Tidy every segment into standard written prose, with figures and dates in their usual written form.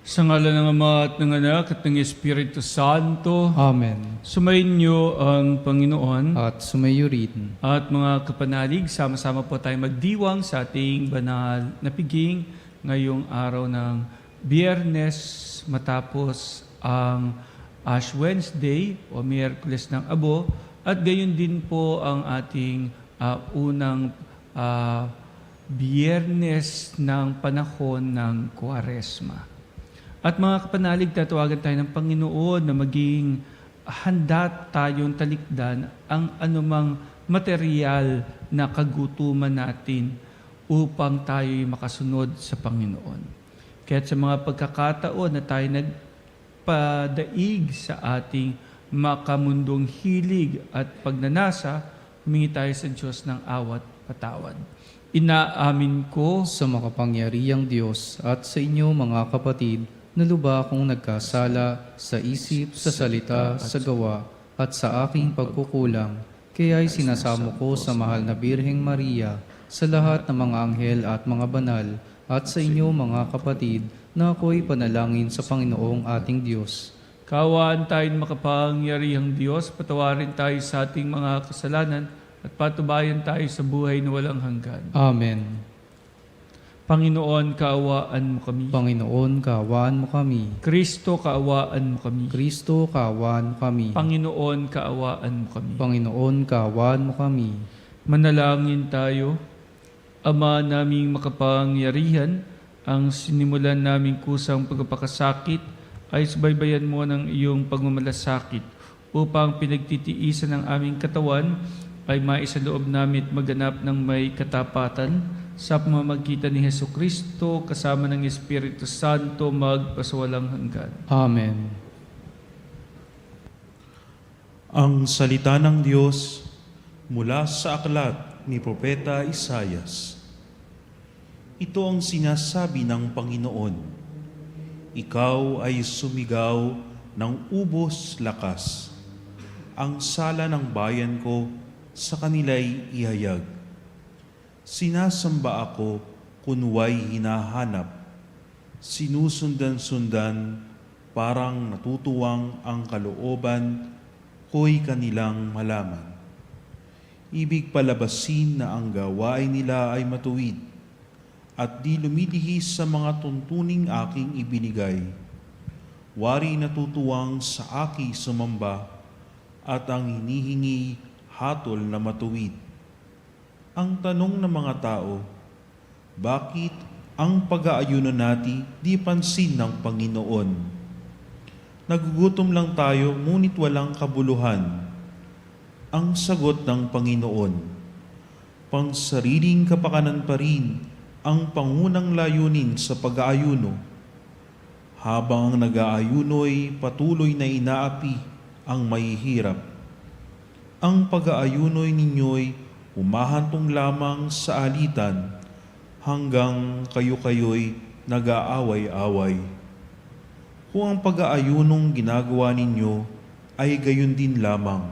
Sa ngalan ng Ama at ng Anak at ng Espiritu Santo, Amen. sumainyo ang Panginoon. At sumayo rin. At mga kapanalig, sama-sama po tayo magdiwang sa ating banal na piging ngayong araw ng Biyernes matapos ang Ash Wednesday o Miyerkules ng Abo, at gayon din po ang ating unang Biyernes ng panahon ng Kwaresma. At mga kapanalig, tatawagan tayo ng Panginoon na maging handa tayong talikdan ang anumang material na kagutuman natin upang tayo'y makasunod sa Panginoon. Kaya sa mga pagkakataon na tayo nagpadaig sa ating makamundong hilig at pagnanasa, humingi tayo sa Diyos ng awat patawad. Inaamin ko Sa makapangyarihang Diyos at sa inyo mga kapatid, na luba akong nagkasala sa isip, sa salita, sa gawa, at sa aking pagkukulang. Kaya'y sinasamo ko sa mahal na Birheng Maria, sa lahat ng mga anghel at mga banal, at sa inyo mga kapatid, na ako'y panalangin sa Panginoong ating Diyos. Kaawaan tayong makapangyarihang Diyos, patawarin tayo sa ating mga kasalanan at patubayan tayo sa buhay na walang hanggan. Amen. Panginoon, kaawaan mo kami. Panginoon, kaawaan mo kami. Kristo, kaawaan mo kami. Kristo, kaawaan mo kami. Panginoon, kaawaan mo kami. Panginoon, kaawaan mo kami. Manalangin tayo. Ama naming makapangyarihan, ang sinimulan naming kusang pagpapakasakit ay subaybayan mo ng iyong pagmamalasakit upang pinagtitiisan ng aming katawan ay maisaloob namin at maganap ng may katapatan sa pamamagitan ni Jesucristo kasama ng Espiritu Santo magpasawalang hanggan. Amen. Ang salita ng Diyos mula sa aklat ni Propeta Isaias. Ito ang sinasabi ng Panginoon. Ikaw ay sumigaw ng ubos lakas. Ang sala ng bayan ko sa kanila'y ihayag. Sinasamba ako kunway hinahanap. Sinusundan-sundan parang natutuwang ang kalooban ko'y kanilang malaman. Ibig palabasin na ang gawain nila ay matuwid at di lumilihis sa mga tuntuning aking ibinigay. Wari natutuwang sa aki sumamba at ang hinihingi hatol na matuwid. Ang tanong ng mga tao, bakit ang pag-aayuno natin di pansin ng Panginoon? Nagugutom lang tayo ngunit walang kabuluhan. Ang sagot ng Panginoon, pangsariling kapakanan pa rin ang pangunang layunin sa pag-aayuno. Habang ang nag-aayuno'y patuloy na inaapi ang mahihirap. Ang pag-aayuno'y ninyo'y umahantong lamang sa alitan hanggang kayo-kayo'y nag-aaway-away. Kung ang pag-aayunong ginagawa ninyo ay gayon din lamang,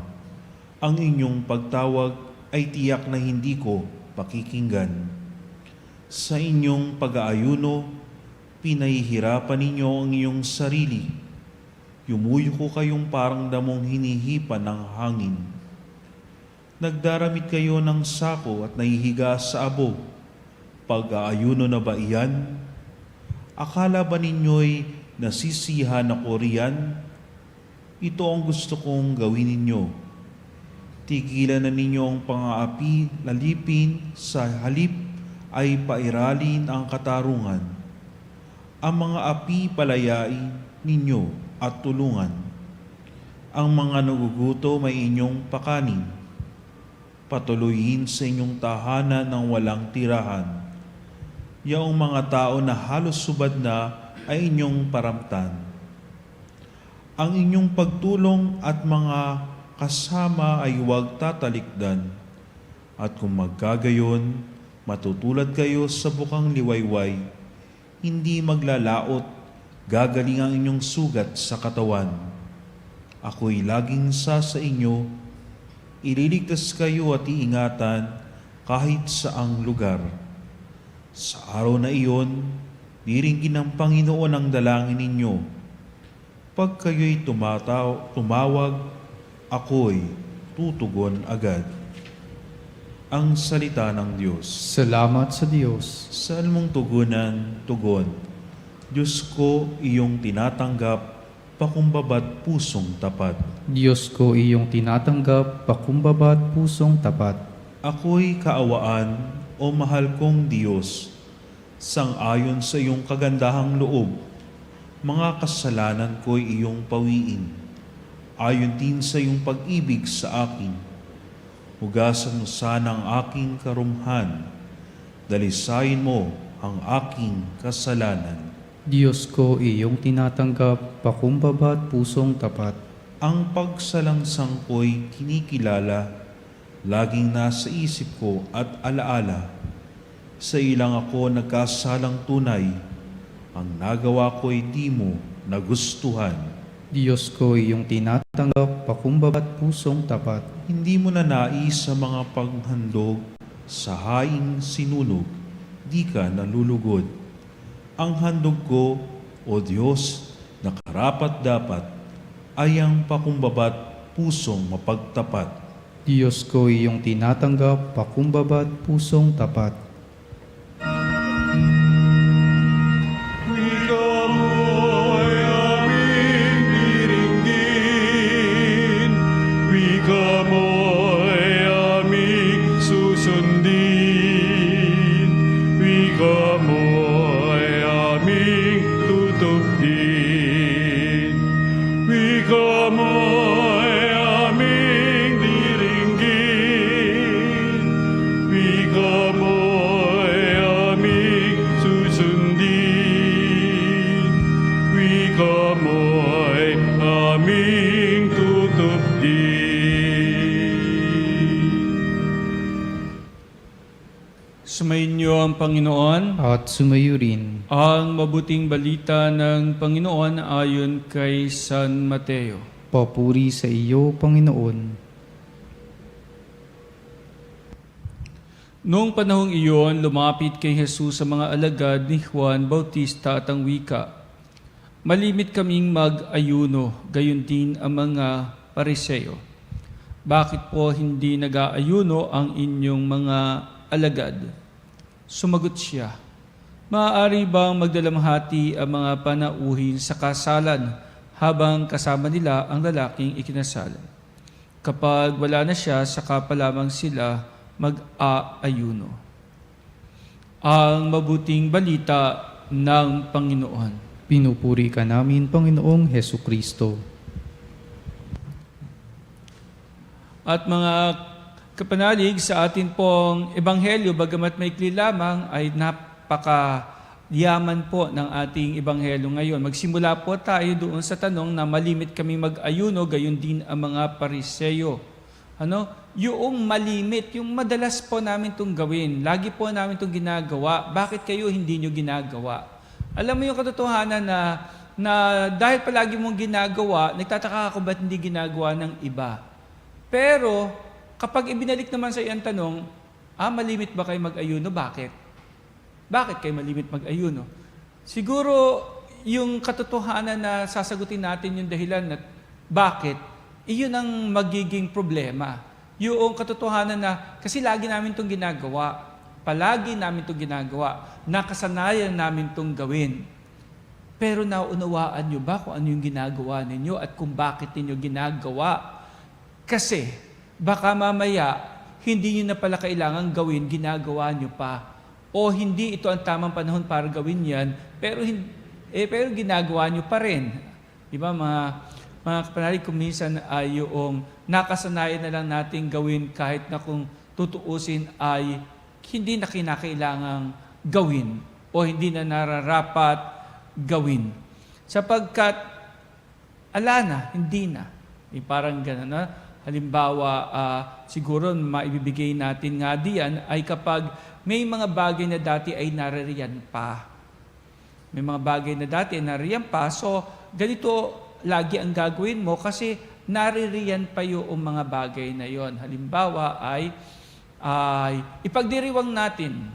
ang inyong pagtawag ay tiyak na hindi ko pakikinggan. Sa inyong pag-aayuno, pinahihirapan ninyo ang iyong sarili. Yumuyuko kayong parang damong hinihipan ng hangin. Nagdaramit kayo ng sako at nahihiga sa abo. Pag-aayuno na ba iyan? Akala ba ninyo'y nasisiyahan ako riyan? Ito ang gusto kong gawin ninyo. Tigilan na ninyo ang pang-aapi, lalipin, sa halip ay pairalin ang katarungan. Ang mga api palayain ninyo at tulungan. Ang mga nagugutom ay inyong pakanin. Patuloyin sa inyong tahanan ng walang tirahan. Yaong mga tao na halos subad na ay inyong paramtan. Ang inyong pagtulong at mga kasama ay huwag tatalikdan. At kung magkagayon, matutulad kayo sa bukang liwayway, hindi maglalaot, gagaling ang inyong sugat sa katawan. Ako'y laging sa inyo, ililigtas kayo at iingatan kahit saang lugar. Sa araw na iyon, Diringgin ng Panginoon ang dalangin ninyo. Pag kayo'y tumawag, ako'y tutugon agad. Ang salita ng Diyos. Salamat sa Diyos. Saan mong tugunan, tugon. Diyos ko, iyong tinatanggap, pakumbaba't pusong tapat. Diyos ko, iyong tinatanggap, pakumbaba't pusong tapat. Ako'y kaawaan, o mahal kong Diyos, sang-ayon sa iyong kagandahang loob. Mga kasalanan ko'y iyong pawiin, ayon din sa iyong pag-ibig sa akin. Hugasan mo sana ang aking karumhan, dalisayin mo ang aking kasalanan. Diyos ko, iyong tinatanggap, pakumbaba't pusong tapat. Ang pagsalangsang ko'y kinikilala, laging nasa isip ko at alaala. Sa ilang ako nagkasalang tunay, ang nagawa ko'y di mo nagustuhan. Diyos ko, iyong tinatanggap, pakumbaba't pusong tapat. Hindi mo na nais sa mga paghandog, sa haing sinunog, di ka nalulugod. Ang handog ko, O Diyos, na karapat-dapat, ay ang pakumbaba't pusong mapagtapat. Diyos ko, iyong tinatanggap, pakumbaba't pusong tapat. Sumainyo ang Panginoon. At sumayo rin. Ang mabuting balita ng Panginoon ayon kay San Mateo. Papuri sa iyo, Panginoon. Noong panahong iyon, lumapit kay Jesus sa mga alagad ni Juan Bautista at ang wika, "Malimit kaming mag-ayuno, gayon din ang mga Pariseo. Bakit po hindi nag-aayuno ang inyong mga alagad?" Sumagot siya, "Maaari bang magdalamhati ang mga panauhin sa kasalan habang kasama nila ang lalaking ikinasal? Kapag wala na siya, saka pa lamang sila mag-aayuno." Ang mabuting balita ng Panginoon. Pinupuri ka namin, Panginoong Hesukristo. At mga kapanalig, sa atin pong ebanghelyo, bagamat maikli lamang, ay napakayaman po ng ating ebanghelyo ngayon. Magsimula po tayo doon sa tanong na malimit kami mag-ayuno, gayon din ang mga Pariseo. Yung malimit, yung madalas po namin itong gawin. Lagi po namin itong ginagawa. Bakit kayo hindi nyo ginagawa? Alam mo yung katotohanan na dahil palagi mong ginagawa, nagtataka ako ba't hindi ginagawa ng iba. Pero kapag ibinalik naman sa iyo ang tanong, malimit ba kayo mag-ayuno? Bakit? Bakit kayo malimit mag-ayuno? Siguro yung katotohanan na sasagutin natin yung dahilan na bakit, iyon ang magiging problema. Yung katotohanan na kasi lagi namin itong ginagawa, palagi namin itong ginagawa, nakasanayan namin itong gawin. Pero nauunawaan nyo ba kung ano yung ginagawa ninyo at kung bakit ninyo ginagawa? Kasi baka mamaya, hindi nyo na pala kailangan gawin, ginagawa nyo pa. O hindi ito ang tamang panahon para gawin yan, pero ginagawa nyo pa rin. Diba mga kapanalig, kung minsan ay yung nakasanayan na lang natin gawin kahit na kung tutuusin ay hindi na kinakailangang gawin o hindi na nararapat gawin. Sapagkat, hindi na. Parang gano'n na. Halimbawa, siguro maibibigay natin nga diyan ay kapag may mga bagay na dati ay naririyan pa. May mga bagay na dati ay naririyan pa. So, ganito lagi ang gagawin mo kasi naririyan pa yung mga bagay na yon. Halimbawa ay ipagdiriwang natin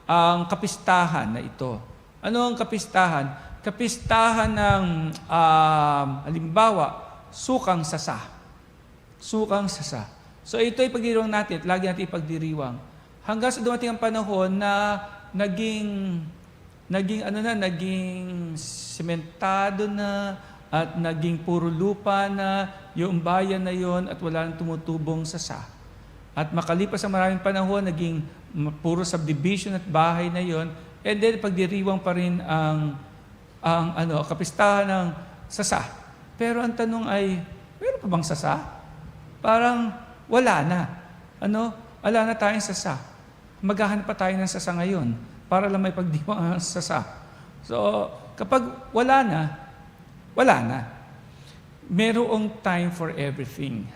ang kapistahan na ito. Ano ang kapistahan? Kapistahan ng, halimbawa, sukang sasa. Sukang sasa. So ito ay pagdiriwang natin at lagi natin ipagdiriwang. Hanggang sa dumating ang panahon na naging sementado na at naging puro lupa na yung bayan na yon at wala nang tumutubong sasa. At makalipas ang maraming panahon, naging puro subdivision at bahay na yon, and then pagdiriwang pa rin ang kapistahan ng sasa. Pero ang tanong ay, meron pa bang sasa? Parang wala na. Wala na tayong sasa. Maghahanap pa tayo ng sasa ngayon para lang may pagdiwang ang sasa. So, kapag wala na, wala na. Merong time for everything.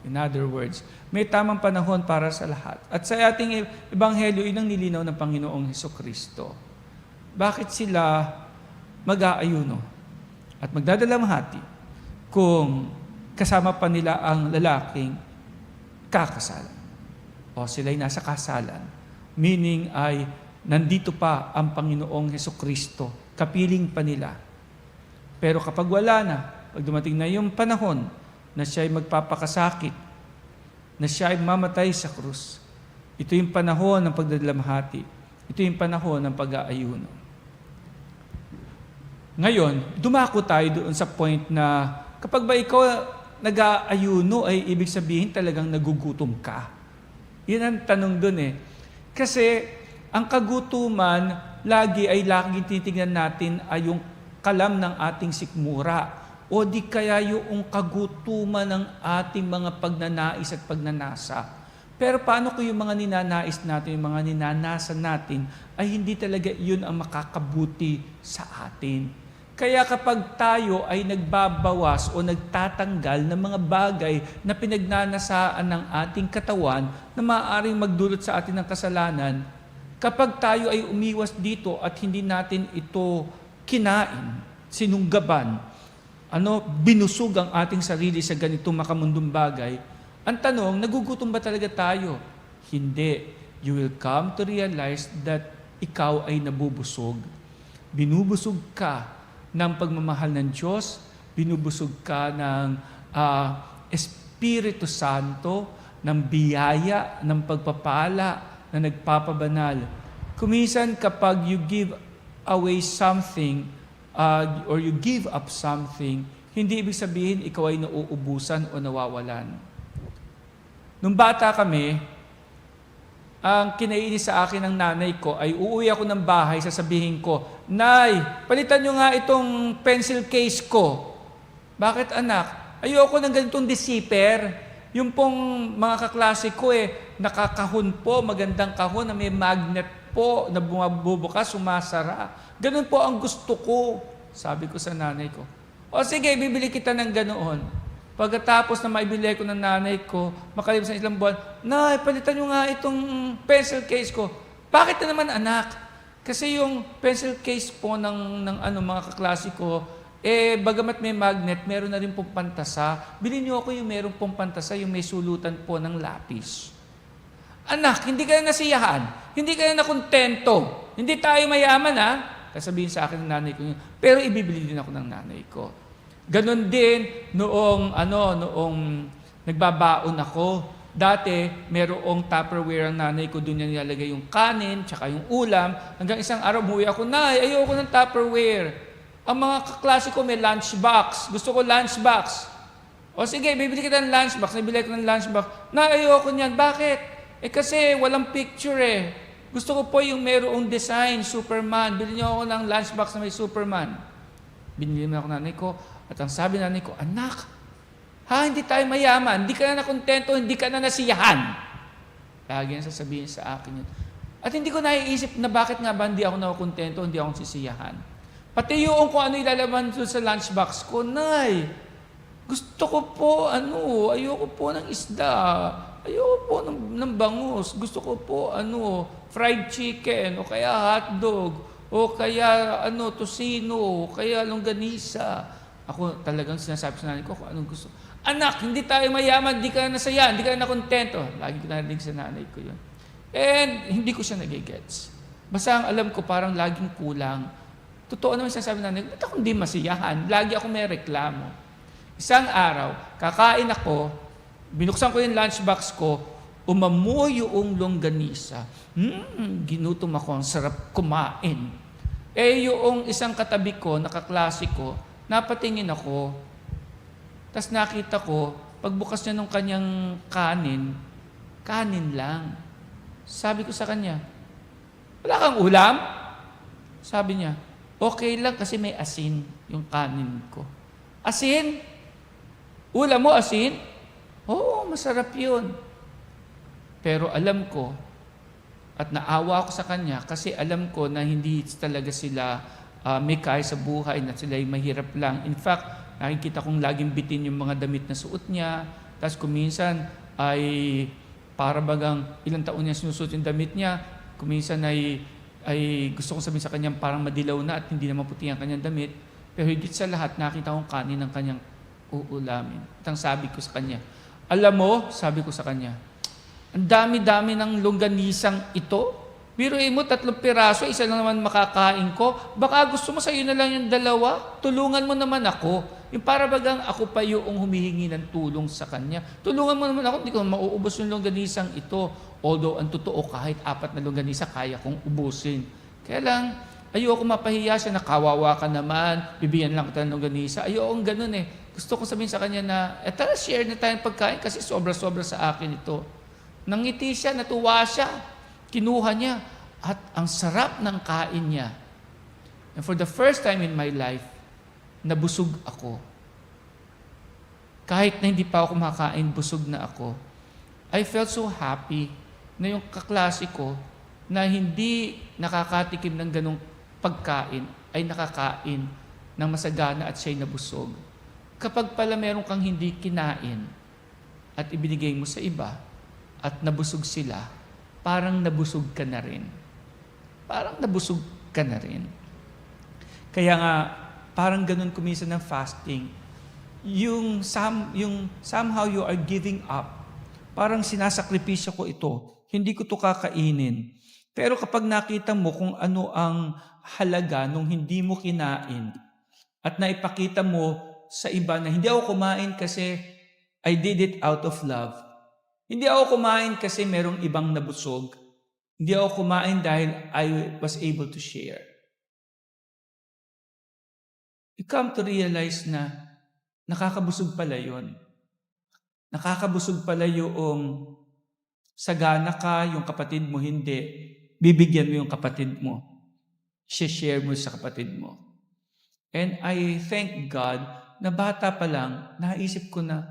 In other words, may tamang panahon para sa lahat. At sa ating ebanghelyo, yun ang nilinaw ng Panginoong Hesukristo. Bakit sila mag-aayuno at magdadalamhati kung kasama pa nila ang lalaking kakasalan? O sila'y nasa kasalan. Meaning ay nandito pa ang Panginoong Hesukristo. Kapiling pa nila. Pero kapag wala na, pag dumating na yung panahon na siya'y magpapakasakit, na siya'y mamatay sa krus, ito yung panahon ng pagdadalamhati. Ito yung panahon ng pag-aayuno. Ngayon, dumako tayo doon sa point na kapag ba ikaw nag-aayuno ay ibig sabihin talagang nagugutom ka. Yan ang tanong doon eh. Kasi ang kagutuman, lagi titignan natin ay yung kalam ng ating sikmura o di kaya yung kagutuman ng ating mga pagnanais at pagnanasa. Pero paano kung yung mga ninanais natin, yung mga ninanasa natin, ay hindi talaga yun ang makakabuti sa atin? Kaya kapag tayo ay nagbabawas o nagtatanggal ng mga bagay na pinagnanasaan ng ating katawan na maaaring magdulot sa atin ng kasalanan, kapag tayo ay umiwas dito at hindi natin ito kinain, sinunggaban, binusog ang ating sarili sa ganitong makamundong bagay, ang tanong, nagugutom ba talaga tayo? Hindi. You will come to realize that ikaw ay nabubusog. Binubusog ka ng pagmamahal ng Diyos, binubusog ka ng Espiritu Santo, ng biyaya, ng pagpapala na nagpapabanal. Kuminsan kapag you give away something or you give up something, hindi ibig sabihin ikaw ay nauubusan o nawawalan. Nung bata kami, ang kinainis sa akin ng nanay ko ay uuwi ako ng bahay, sasabihin ko, "Nay, palitan nyo nga itong pencil case ko." "Bakit anak?" "Ayoko ng ganitong deceiver." Yung pong mga kaklase ko nakakahon po, magandang kahon na may magnet po na bumabubukas, sumasara. Ganun po ang gusto ko, sabi ko sa nanay ko. "O sige, bibili kita ng ganoon." Pagkatapos na maibili ko ng nanay ko, makalipas ng ilang buwan, "Nay, palitan nyo nga itong pencil case ko." "Bakit na naman anak?" Kasi yung pencil case po ng mga kaklase ko, bagamat may magnet, meron na rin pong pantasa. Bilhin niyo ako yung meron pong pantasa, yung may sulutan po ng lapis. "Anak, hindi ka na nasiyahan. Hindi ka na nakontento. Hindi tayo mayaman ha." Sasabihin sa akin ng nanay ko yun. Pero ibibili din ako ng nanay ko. Ganon din noong nagbabaon ako. Dati, merong Tupperware ang nanay ko, doon niya nilalagay yung kanin, tsaka yung ulam. Hanggang isang araw, umuwi ako, "Nay, ayoko ng Tupperware. Ang mga kaklase ko may lunchbox. Gusto ko lunchbox." "O sige, bibili kita ng lunchbox." Nabili ko ng lunchbox. "Nay, ayoko niyan." "Bakit?" Kasi walang picture Gusto ko po yung merong design, Superman. Bili niyo ako ng lunchbox na may Superman. Binili mo ako nanay ko. At ang sabi ng nanay ko, "Anak, hindi tayo mayaman. Hindi ka na nakontento, hindi ka na nasiyahan." Lagi na sasabihin sa akin yun. At hindi ko naiisip na bakit nga ba hindi ako nakontento, hindi ako sisiyahan. Pati yung kung ano ilalaman doon sa lunchbox ko, "Nay, gusto ko po, ayoko po ng isda. Ayoko po ng bangus. Gusto ko po, fried chicken, o kaya hotdog, o kaya, tocino, o kaya longganisa." Ako talagang sinasabi sa nanay ko kung anong gusto. "Anak, hindi tayo mayaman, hindi ka na nasaya, hindi ka na nakontento." Lagi ko narinig sa nanay ko yun. And hindi ko siya nagigets. Basta ang alam ko parang laging kulang. Totoo naman sinasabi nanay, ba't ako hindi masiyahan? Lagi ako may reklamo. Isang araw, kakain ako, binuksan ko yung lunchbox ko, umamoy yung longganisa. Ginutom ako, ang sarap kumain. Yung isang katabi ko, nakaklase ko, napatingin ako, tas nakita ko, pagbukas niya ng kanyang kanin lang. Sabi ko sa kanya, wala kang ulam? Sabi niya, okay lang kasi may asin yung kanin ko. Asin? Ulam mo asin? Oo, masarap yun. Pero alam ko, at naawa ako sa kanya kasi alam ko na hindi talaga sila may kaya sa buhay, na sila ay mahirap lang. In fact, nakikita kong laging bitin yung mga damit na suot niya. Tapos kuminsan ay para bagang ilang taon niya sinusuot yung damit niya. Kuminsan ay gusto kong sabihin sa kanya parang madilaw na at hindi na maputi ang kanyang damit. Pero higit sa lahat, nakita kong kanin ng kanyang uulamin. At ang sabi ko sa kanya, alam mo, sabi ko sa kanya, ang dami-dami ng longganisang ito. Biruin mo, 3 piraso, isa lang naman makakain ko. Baka gusto mo sa'yo na lang yung 2. Tulungan mo naman ako. Yung para bagang ako pa yung humihingi ng tulong sa kanya. Tulungan mo naman ako, hindi ko mauubos yung longganisang ito. Although, ang totoo, kahit 4 na longganisa, kaya kong ubusin. Kaya lang, ayoko mapahiya siya na kawawa ka naman, bibigyan lang kita ng longganisa. Ayoko ganun eh. Gusto ko sabihin sa kanya na, tara, share na tayong pagkain kasi sobra-sobra sa akin ito. Nangiti siya, natuwa siya. Kinuha niya. At ang sarap ng kain niya. And for the first time in my life, nabusog ako. Kahit na hindi pa ako kumakain, busog na ako. I felt so happy na yung kaklase ko na hindi nakakatikim ng ganong pagkain ay nakakain ng masagana at siya'y nabusog. Kapag pala meron kang hindi kinain at ibinigay mo sa iba at nabusog sila, parang nabusog ka na rin. Parang nabusog ka na rin. Kaya nga, parang ganun kuminsan ng fasting. Yung somehow you are giving up. Parang sinasakripisyo ko ito. Hindi ko to kakainin. Pero kapag nakita mo kung ano ang halaga nung hindi mo kinain at naipakita mo sa iba na hindi ako kumain kasi I did it out of love. Hindi ako kumain kasi merong ibang nabusog. Hindi ako kumain dahil I was able to share. You come to realize na nakakabusog pala yun. Nakakabusog pala yung sagana ka, yung kapatid mo hindi. Bibigyan mo yung kapatid mo. Share mo sa kapatid mo. And I thank God na bata pa lang, naisip ko na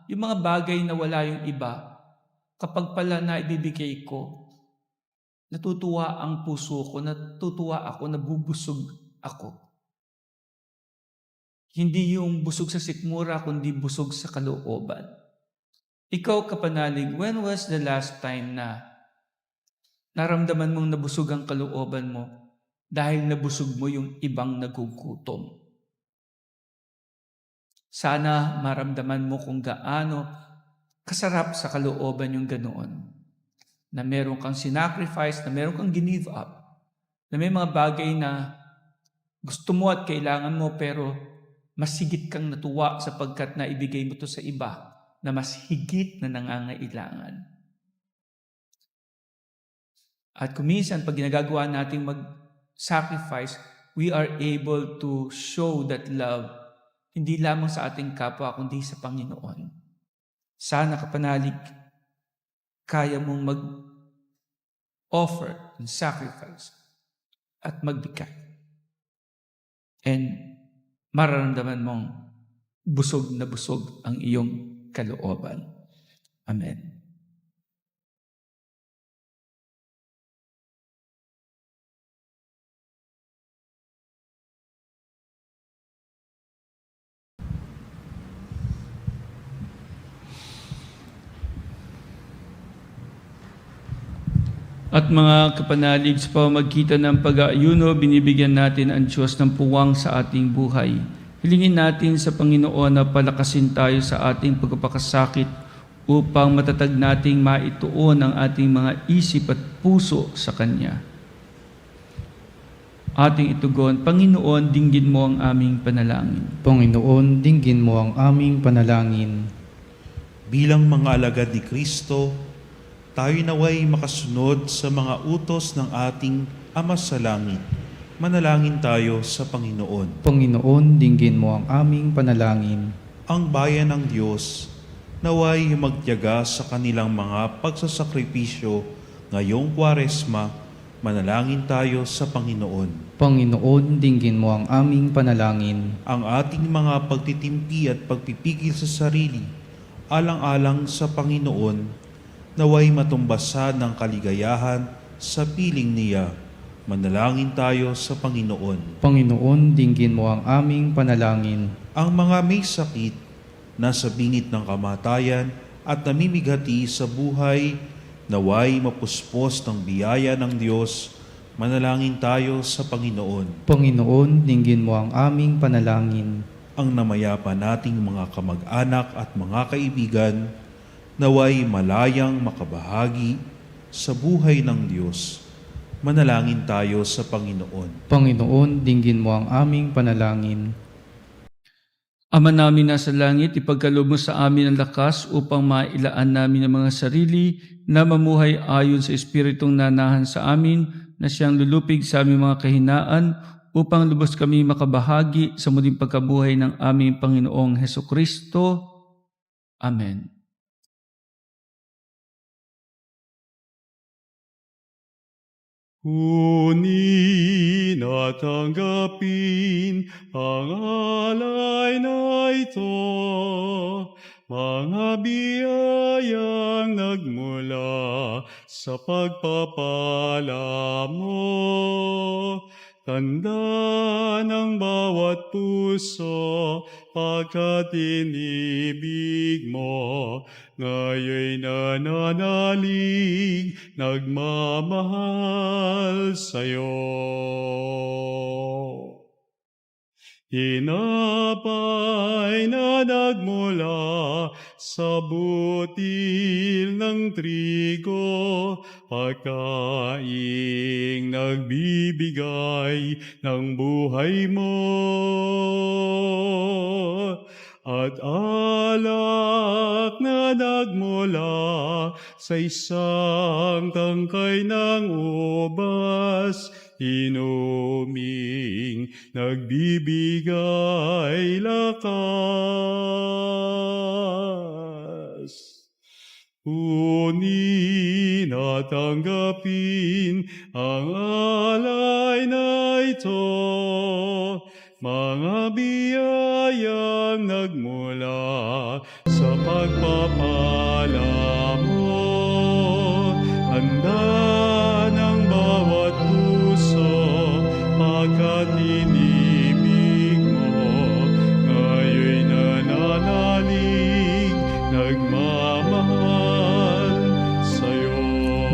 yung mga bagay na wala yung iba, kapag pala na ibibigay ko, natutuwa ang puso ko, natutuwa ako, nabubusog ako. Hindi yung busog sa sikmura, kundi busog sa kalooban. Ikaw, kapanalig, when was the last time na naramdaman mong nabusog ang kalooban mo dahil nabusog mo yung ibang nagugutom? Sana maramdaman mo kung gaano kasarap sa kalooban yung ganoon. Na meron kang sinacrifice, na meron kang give up. Na may mga bagay na gusto mo at kailangan mo pero mas higit kang natuwa sapagkat naibigay mo to sa iba na mas higit na nangangailangan. At kuminsan, pag ginagagawa nating mag-sacrifice, we are able to show that love hindi lamang sa ating kapwa, kundi sa Panginoon. Sana kapanalig, kaya mong mag-offer and sacrifice at magbigay. And mararamdaman mong busog na busog ang iyong kalooban. Amen. At mga kapanalig, sa pamamagitan ng pag-aayuno, binibigyan natin ang Diyos ng puwang sa ating buhay. Hilingin natin sa Panginoon na palakasin tayo sa ating pagpapakasakit upang matatag nating maituon ang ating mga isip at puso sa Kanya. Ating itugon, Panginoon, dinggin mo ang aming panalangin. Panginoon, dinggin mo ang aming panalangin. Bilang mga alagad ni Kristo, tayo naway makasunod sa mga utos ng ating Ama sa Langit. Manalangin tayo sa Panginoon. Panginoon, dinggin mo ang aming panalangin. Ang bayan ng Diyos, naway magtiyaga sa kanilang mga pagsasakripisyo ngayong Kwaresma, manalangin tayo sa Panginoon. Panginoon, dinggin mo ang aming panalangin. Ang ating mga pagtitimpi at pagpipigil sa sarili, alang-alang sa Panginoon, naway matumbasan ng kaligayahan sa piling niya. Manalangin tayo sa Panginoon. Panginoon, dinggin mo ang aming panalangin. Ang mga may sakit, nasa bingit ng kamatayan at namimighati sa buhay, naway mapuspos ng biyaya ng Diyos. Manalangin tayo sa Panginoon. Panginoon, dinggin mo ang aming panalangin. Ang namayapa nating mga kamag-anak at mga kaibigan, naway malayang makabahagi sa buhay ng Diyos. Manalangin tayo sa Panginoon. Panginoon, dinggin mo ang aming panalangin. Ama namin nasa langit, ipagkaloob mo sa amin ang lakas upang mailaan namin ang mga sarili na mamuhay ayon sa Espiritong nanahan sa amin, na siyang lulupig sa aming mga kahinaan upang lubos kami makabahagi sa muling pagkabuhay ng aming Panginoong Hesukristo. Amen. Kunin at tanggapin ang alay na ito, mga biyayang nagmula sa pagpapala mo. Tanda ng bawat puso pagkat inibig mo, ngayon nananalig, nagmamahal sa'yo. Tinapay na nagmula sa butil ng trigo, pagkaing nagbibigay ng buhay mo. At alak na nagmula sa isang tangkay ng ubas, inuming nagbibigay lakas. Kunin at tanggapin ang alay na ito, mga biyayang nagmula sa pagpapala mo. Handa ng bawat puso pagkat inibig mo, ngayon nananalig, nagmamahal sa'yo.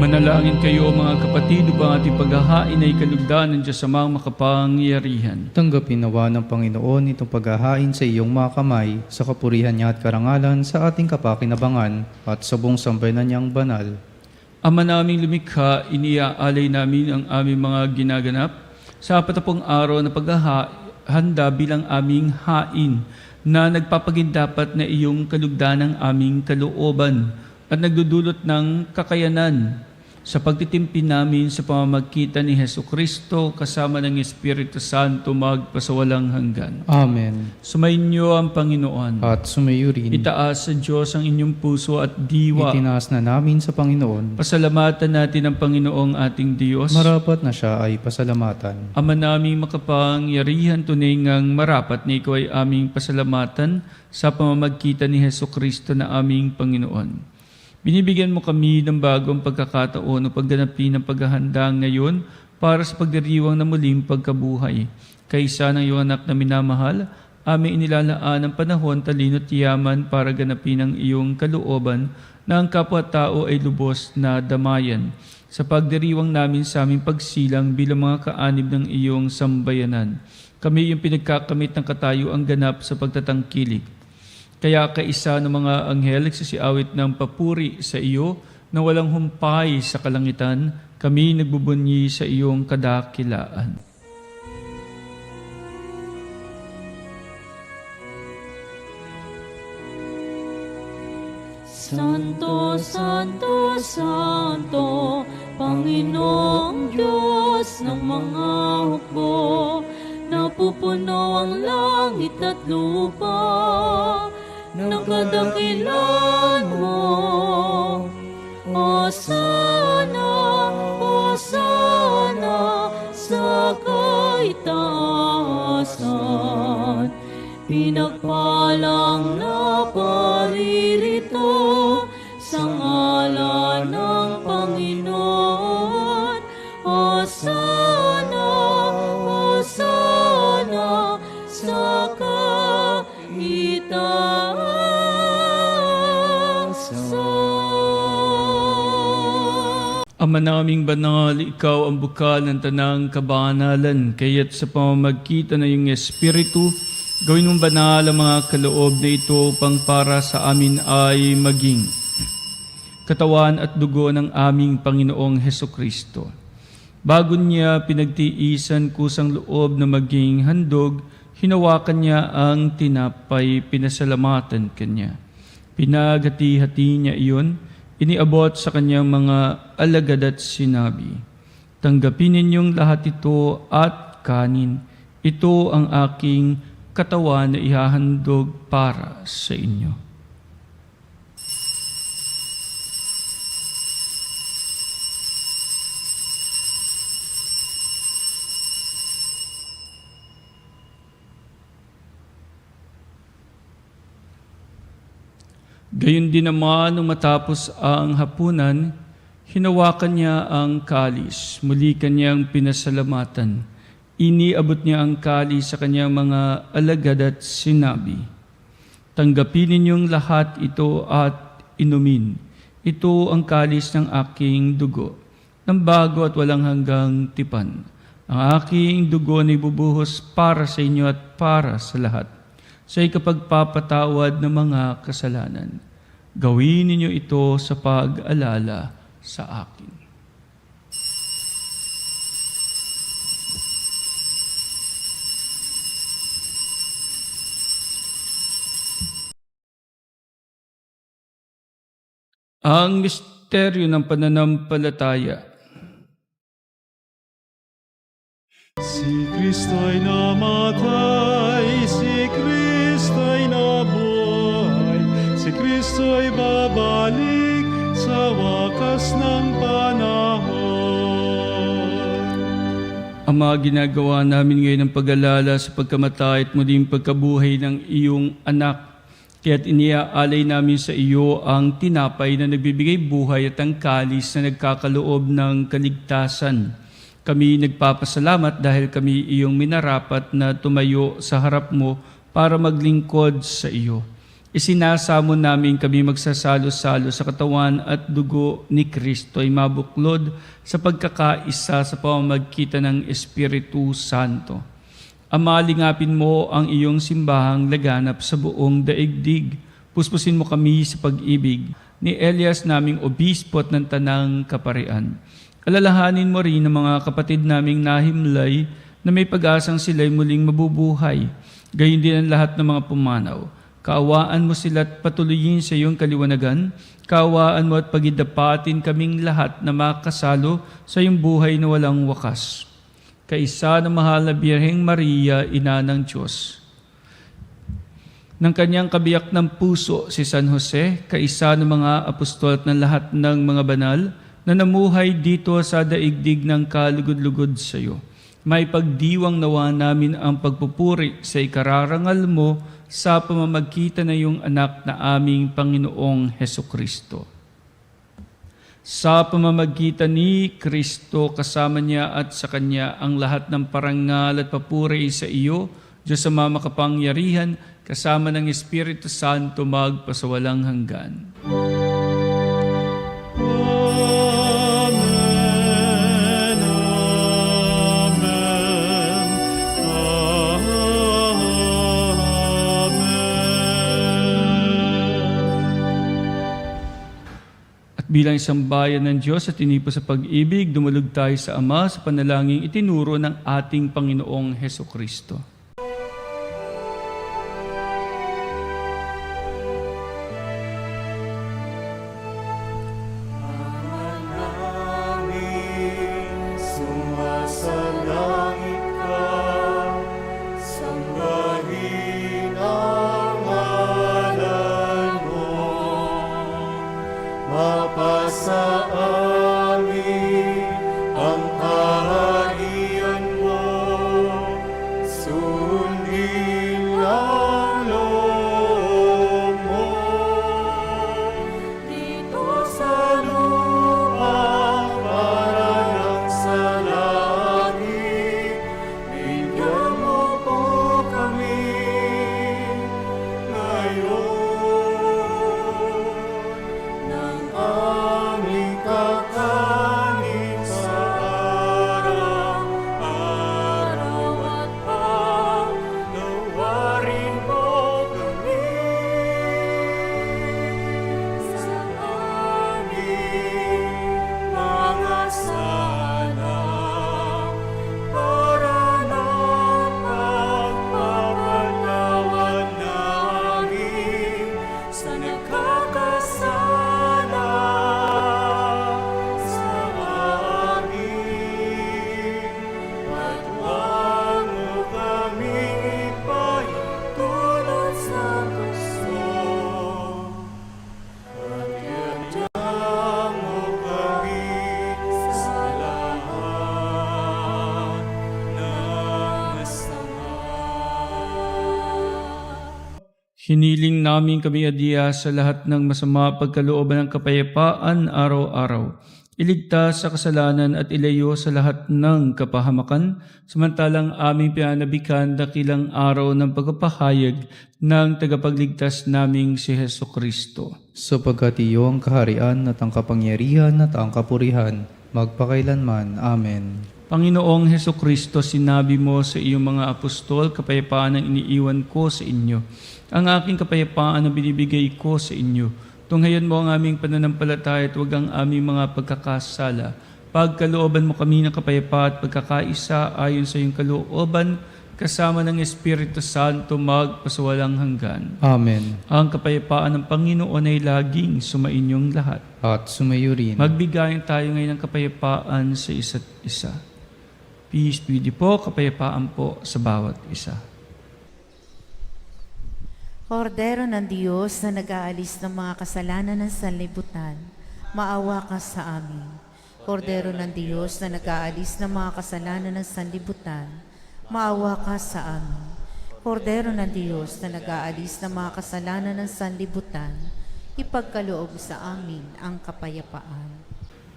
Manalangin kayo mga kapatid upang ating paghahain ay kalugdan ng Diyos Amang makapangyarihan. Tanggapin nawa ng Panginoon itong paghahain sa iyong mga kamay, sa kapurihan niya at karangalan sa ating kapakinabangan at sa buong sambayanan niyang banal. Ama naming lumikha, iniaalay namin ang aming mga ginaganap sa 40 araw na paghahanda bilang aming hain na nagpapagindapat na iyong kalugdan ng aming kalooban at nagdudulot ng kakayanan sa pagtitimpi namin sa pamamagitan ni Hesukristo kasama ng Espiritu Santo magpasawalang hanggan. Amen. Sumainyo ang Panginoon. At sumayo rin. Itaas sa Diyos ang inyong puso at diwa. Itinaas na namin sa Panginoon. Pasalamatan natin ang Panginoong ating Diyos. Marapat na siya ay pasalamatan. Ama naming makapangyarihan, tunay ngang marapat na ikaw ay aming pasalamatan sa pamamagitan ni Hesukristo na aming Panginoon. Binibigyan mo kami ng bagong pagkakataon upang ganapin ang paghahanda ngayon para sa pagdiriwang na muling pagkabuhay. Kaysa ng iyong anak na minamahal, aming inilalaan ang panahon, talino at yaman para ganapin ang iyong kalooban na ang kapwa-tao ay lubos na damayan. Sa pagdiriwang namin sa aming pagsilang bilang mga kaanib ng iyong sambayanan, kami yung pinagkakamit ng katayuang ganap sa pagtatangkilik. Kaya kaisa ng mga anghel nagsisiawit ng papuri sa iyo na walang humpay sa kalangitan, kami nagbubunyi sa iyong kadakilaan. Santo, Santo, Santo, Panginoong Diyos ng mga hukbo, napupuno ang langit at lupa ng kadakilan mo. Hosana, Hosana sa kaitaasan. Pinagpalang na paririto sa ngalan ng Panginoon. Hosana, Hosana sa kaitaasan. Ama naming banal, ikaw ang bukal ng tanang kabanalan, kaya't sa pamamagitan ng iyong Espiritu, gawin mong banal ang mga kaloob na ito upang para sa amin ay maging katawan at dugo ng aming Panginoong Hesukristo. Bago niya pinagtiisan kusang loob na maging handog, hinawakan niya ang tinapay, pinasalamatan kanya. Pinaghati-hati niya iyon, iniabot sa kanyang mga alagad at sinabi, "Tanggapin ninyong lahat ito at kanin. Ito ang aking katawan na ihahandog para sa inyo." Gayon din naman nung matapos ang hapunan, hinawakan niya ang kalis, muli kanyang pinasalamatan. Iniabot niya ang kalis sa kanyang mga alagad at sinabi, "Tanggapin ninyong lahat ito at inumin. Ito ang kalis ng aking dugo, ng bago at walang hanggang tipan. Ang aking dugo na ibubuhos para sa inyo at para sa lahat, sa ikapagpapatawad ng mga kasalanan. Gawin ninyo ito sa pag-alala sa akin." Ang misteryo ng pananampalataya. Si Kristo'y namatay, si Kristo'y nabuhay, si Kristo'y babalik sa wakas ng panahon. Ama, ginagawa namin ngayon ang pag-alala sa pagkamatay at muling pagkabuhay ng iyong anak. Kaya't iniaalay namin sa iyo ang tinapay na nagbibigay buhay at ang kalis na nagkakaloob ng kaligtasan. Kami nagpapasalamat dahil kami iyong minarapat na tumayo sa harap mo para maglingkod sa iyo. Isinasamo namin kami magsasalo-salo sa katawan at dugo ni Kristo ay mabuklod sa pagkakaisa sa pamamagitan ng Espiritu Santo. Ama, lingapin mo ang iyong simbahang laganap sa buong daigdig. Puspusin mo kami sa pag-ibig ni Elias naming obispo at ng tanang kaparian. Alalahanin mo rin ang mga kapatid naming nahimlay na may pag-asang sila'y muling mabubuhay. Gayon din ang lahat ng mga pumanaw. Kaawaan mo sila at patuloyin sa iyong kaliwanagan. Kaawaan mo at pagidapatin kaming lahat na makasalo sa iyong buhay na walang wakas. Kaisa ng mahal na Birheng Maria, Ina ng Diyos. Ng kanyang kabiyak ng puso si San Jose, kaisa ng mga apostol at ng lahat ng mga banal na namuhay dito sa daigdig ng kalugod-lugod sa iyo. May pagdiwang nawa namin ang pagpupuri sa ikararangal mo sa pamamagitan ng iyong anak na aming Panginoong Hesukristo. Sa pamamagitan ni Kristo, kasama niya at sa Kanya ang lahat ng parangal at papuri sa iyo, Diyos Ama makapangyarihan, kasama ng Espiritu Santo magpasawalang hanggan. Amen, amen, amen. Bilang isang bayan ng Diyos at tinipo sa pag-ibig, dumulog tayo sa Ama sa panalangin itinuro ng ating Panginoong Hesukristo. Sumasalangit ka, sambahin ang ngalan mo. Mapasa amin ang kaharian mo, sundin ang loob mo. Dito sa lupa, parang sa langit, bigyan mo po kami ngayon ng aming kakanin sa araw-araw at pagnawarin mo kami sa aming mga sala para napagpapatawan namin sa nagkakasala sa amin. At huwag mo kaming ipahintulot sa gusto, at iadya mo kami sa lahat ng masama. Hiniling namin kami adya sa lahat ng masama pagkalooban ng kapayapaan araw-araw. Iligtas sa kasalanan at ilayo sa lahat ng kapahamakan, samantalang aming pinanabikan dakilang araw ng pagpapahayag ng tagapagligtas naming si Hesukristo. Sapagkat iyo ang kaharian at ang kapangyarihan at ang kapurihan, magpakailanman. Amen. Panginoong Hesukristo, sinabi mo sa iyong mga apostol, kapayapaan ang iniiwan ko sa inyo. Ang aking kapayapaan ang binibigay ko sa inyo. Tunghayan mo ang aming pananampalataya at huwag ang aming mga pagkakasala. Pagkalooban mo kami ng kapayapaan at pagkakaisa ayon sa iyong kalooban, kasama ng Espiritu Santo magpasawalang hanggan. Amen. Ang kapayapaan ng Panginoon ay laging sumainyong lahat. At sumayo rin. Magbigayan tayo ngayon ng kapayapaan sa isa't isa. Peace be with you po, kapayapaan po sa bawat isa. Kordero ng Diyos na nag-aalis ng mga kasalanan ng sanlibutan, maawa ka sa amin. Kordero ng Diyos na nag-aalis ng mga kasalanan ng sanlibutan, maawa ka sa amin. Kordero ng Diyos na nag-aalis ng mga kasalanan ng sanlibutan, ipagkaloob sa amin ang kapayapaan.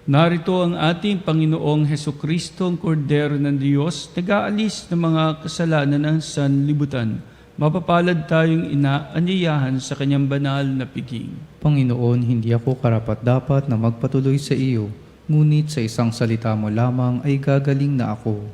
Narito ang ating Panginoong Hesukristo, ang Kordero ng Diyos, nag-aalis ng mga kasalanan ng sanlibutan. Mapapalad tayong inaanyayahan sa kanyang banal na piging. Panginoon, hindi ako karapat-dapat na magpatuloy sa iyo, ngunit sa isang salita mo lamang ay gagaling na ako.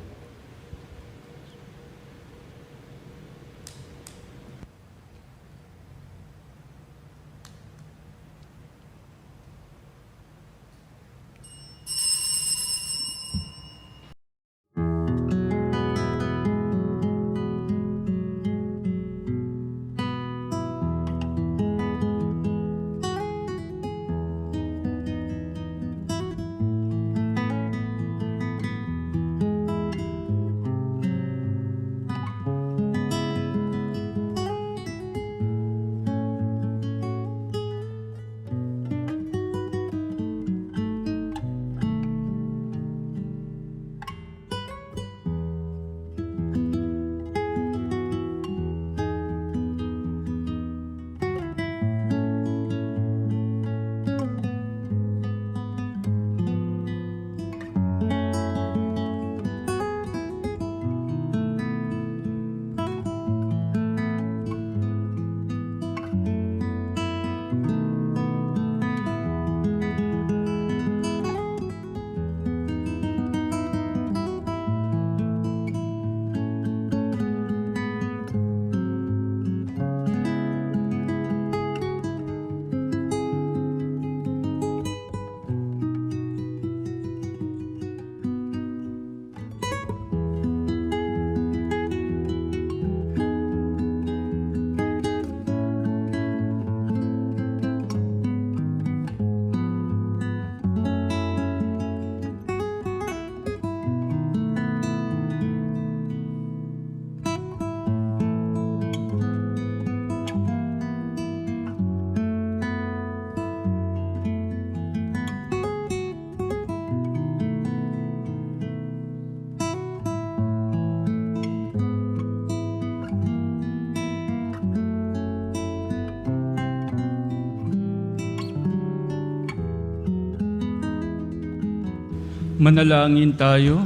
Manalangin tayo.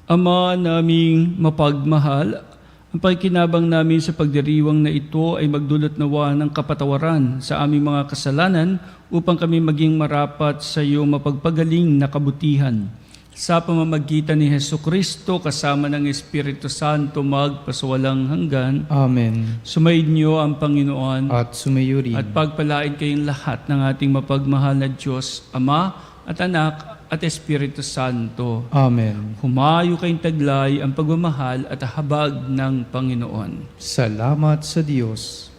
Ama naming mapagmahal, ang pagkinabang namin sa pagdiriwang na ito ay magdulot nawa ng kapatawaran sa aming mga kasalanan upang kami maging marapat sa iyong mapagpagaling na kabutihan. Sa pamamagitan ni Hesukristo kasama ng Espiritu Santo magpasawalang hanggan, Amen. sumaid niyo ang Panginoon At sumayo rin. at pagpalain kayong lahat ng ating mapagmahal na Diyos, Ama at Anak at Espiritu Santo. Amen. Humayo kayong taglay ang pagmamahal at habag ng Panginoon. Salamat sa Diyos.